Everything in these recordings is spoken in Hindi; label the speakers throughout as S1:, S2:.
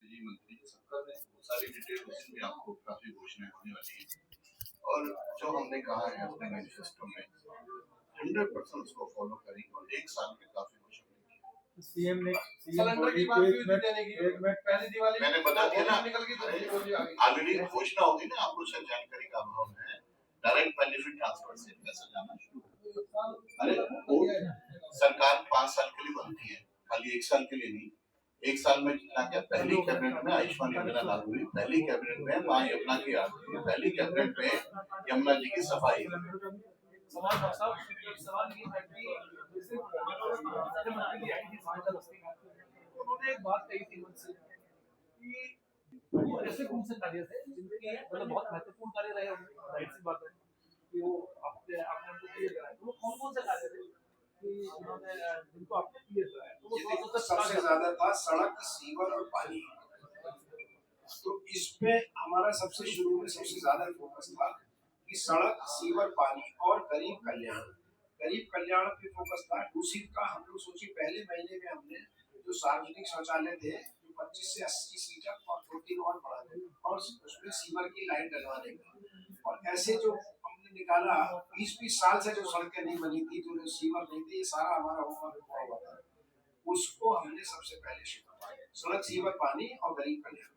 S1: जी मंत्री जी सबका है, वो सारी डिटेल उस दिन भी आपको काफी घोषणाएं होने वाली है। और जो हमने कहा है अपने मैनिफेस्टो में 100% उसको फॉलो करेंगे और 1 साल में काफी कुछ हमने किया।
S2: सीएम ने
S3: सिलेंडर की बात भी देने की पहली दिवाली
S1: मैंने बता दिया ना,
S3: निकल गई
S1: ऑलरेडी घोषणा होगी ना, आपको शायद जानकारी का अभाव है। डायरेक्ट बेनिफिट ट्रांसफर से पैसा जाना शुरू। अरे वो सरकार 5 साल के लिए बनती है, खाली 1 साल के लिए नहीं। 1 साल में जितना क्या पहली कैबिनेट में आयुष्मान योजना लागू हुई, पहली कैबिनेट में मां यमुना की आरती हुई, पहली कैबिनेट में यमुना जी की सफाई हुई।
S3: सवाल ये है कि जैसे मुख्यमंत्री की आईटी सहायता बस्ती का उन्होंने एक बात कही थी मुझसे कि वो ऐसे कौन से कार्य थे जिनके मतलब बहुत महत्वपूर्ण कार्य रहे होंगे, जाहिर सी बात है कि वो आपने उनको क्लियर कराए, तो वो कौन कौन से कार्य थे कि उन्होंने जिनको आपने क्लियर कराया? तो वो थोड़ा सा
S4: सबसे ज्यादा था सड़क, सीवर और पानी। तो इसमें हमारा सबसे शुरू में सबसे ज्यादा फोकस था कि सड़क, सीवर, पानी और गरीब कल्याण। गरीब कल्याण पे फोकस था। दूसरी का हम लोग सोचे पहले महीने में हमने जो सार्वजनिक शौचालय थे जो 25 से 80 सीटर और 2-3 और बढ़ा थे और उसमें सीवर की लाइन डलवाने का। और ऐसे जो हमने निकाला 20-20 साल से जो सड़कें नहीं बनी थी, जो सीवर नहीं थे, ये सारा हमारा होमवर्क हुआ हुआ था। उसको हमने सबसे पहले शुरू किया। सड़क, सीवर, पानी और गरीब कल्याण।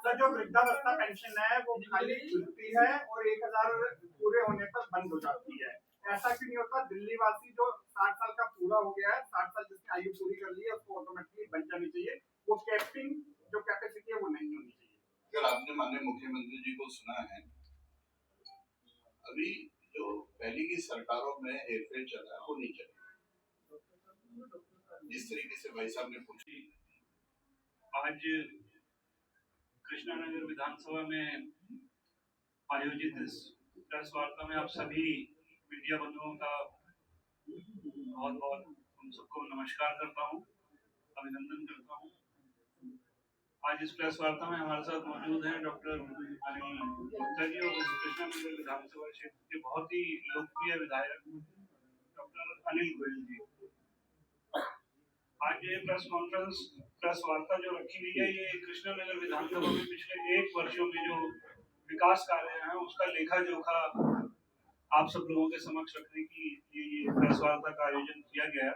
S5: सर जो वृद्धावस्था पेंशन है वो खाली खुलती है और 1000 पूरे होने पर बंद हो जाती है, ऐसा क्यों नहीं होता? दिल्ली वासी जो 60 साल का पूरा हो गया है, 60 साल जिसने आयु पूरी कर ली है, उसको ऑटोमेटिकली बन जानी चाहिए। वो कैपिंग जो कैपेसिटी है वो नहीं होनी चाहिए।
S1: अगर आपने माननीय मुख्यमंत्री जी को सुना है, अभी जो पहले की सरकारों में हेरफेर चला है वो नहीं चलेगा। जिस तरीके से भाई साहब ने पूछी,
S6: आज कृष्णानगर विधानसभा में आयोजित इस प्रेस वार्ता में आप सभी मीडिया बंधुओं का बहुत बहुत उन सबको नमस्कार करता हूं, अभिनंदन करता हूं। आज इस प्रेस वार्ता में हमारे साथ मौजूद हैं डॉक्टर अनिल गुप्ता जी और कृष्णानगर विधानसभा क्षेत्र के बहुत ही लोकप्रिय विधायक डॉक्टर अनिल गोयल जी। आज ये प्रेस वार्ता जो रखी गई है, ये कृष्णानगर विधानसभा में पिछले 1 वर्षों में जो विकास कार्य हैं उसका लेखा जोखा आप सब लोगों के समक्ष रखने की ये प्रेस वार्ता का आयोजन किया गया।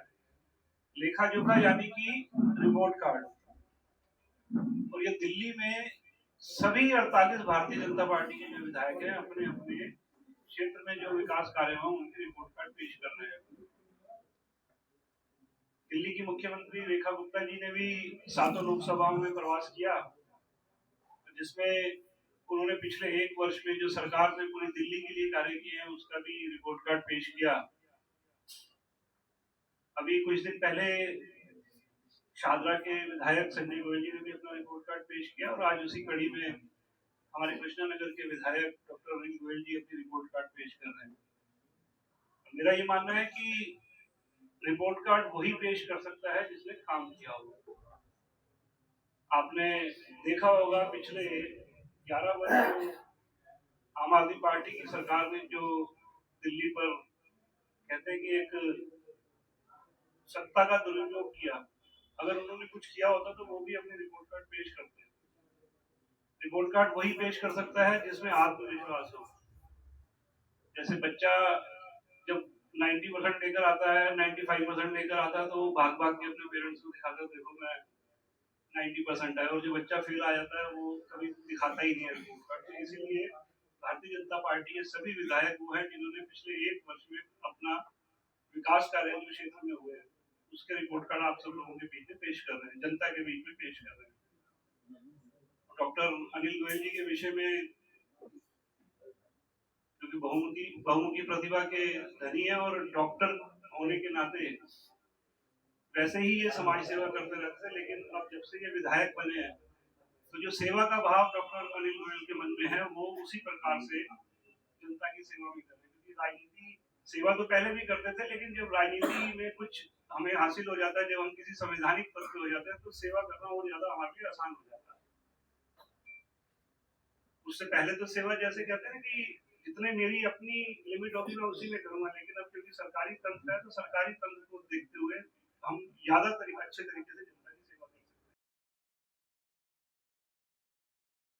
S6: लेखा जोखा यानी कि रिपोर्ट कार्ड। और ये दिल्ली में सभी 48 भारतीय जनता पार्टी के जो विधायक हैं अपने अपने क्षेत्र में जो विकास कार्य हैं उनकी रिपोर्ट कार्ड पेश कर रहे हैं। दिल्ली की मुख्यमंत्री रेखा गुप्ता जी ने भी 7 लोकसभाओं में प्रवास किया, जिसमें उन्होंने पिछले 1 वर्ष में जो सरकार ने पूरी दिल्ली के लिए कार्य किए हैं उसका भी रिपोर्ट कार्ड पेश किया। अभी कुछ दिन पहले शाहदरा के विधायक संजय गोयल जी ने भी अपना रिपोर्ट कार्ड पेश किया और आज उसी कड़ी में हमारे कृष्णानगर के विधायक डॉक्टर अनिल गोयल जी अपनी रिपोर्ट कार्ड पेश कर रहे हैं। मेरा ये मानना है कि रिपोर्ट कार्ड वही पेश कर सकता है जिसने काम किया हो। आपने देखा होगा पिछले 11 वर्ष में आम आदमी पार्टी की सरकार ने जो दिल्ली पर कहते हैं कि एक सत्ता का दुरुपयोग किया, अगर उन्होंने कुछ किया होता तो वो भी अपने रिपोर्ट कार्ड पेश करते हैं। रिपोर्ट कार्ड वही पेश कर सकता है जिसमें आत्मविश्वास हो। जैसे बच्चा जब 90% लेकर आता है, 95% लेकर आता है तो वो भाग भाग के अपने पेरेंट्स को दिखाता है देखो मैं 90% है, और जो बच्चा फेल आ जाता है वो कभी दिखाता ही नहीं है रिपोर्ट कार्ड। तो इसीलिए भारतीय जनता पार्टी के सभी विधायक वो हैं जिन्होंने पिछले 1 वर्ष में अपना विकास कार्य जो क्षेत्र में हुए हैं उसके रिपोर्ट कार्ड आप सब लोगों के बीच में पेश कर रहे हैं, जनता के बीच में पेश कर रहे हैं। डॉक्टर अनिल गोयल जी के विषय में, क्योंकि बहुमुखी प्रतिभा के धनी है और डॉक्टर होने के नाते वैसे ही ये समाज सेवा करते रहते थे, लेकिन अब जब से ये विधायक बने हैं तो जो सेवा का भाव डॉक्टर अनिल गोयल के मन में है वो उसी प्रकार से जनता की सेवा भी कर रहे हैं। क्योंकि राजनीति सेवा तो पहले भी करते थे, लेकिन जब राजनीति में कुछ हमें हासिल हो जाता है, जब हम किसी संवैधानिक पद पे हो जाते हैं तो सेवा करना और ज्यादा हमारे लिए आसान हो जाता है। उससे पहले तो सेवा जैसे कहते हैं कि जितने मेरी अपनी लिमिट होगी मैं उसी में करूंगा, लेकिन अब क्योंकि सरकारी तंत्र है तो सरकारी तंत्र को देखते हुए हम ज्यादा अच्छे तरीके से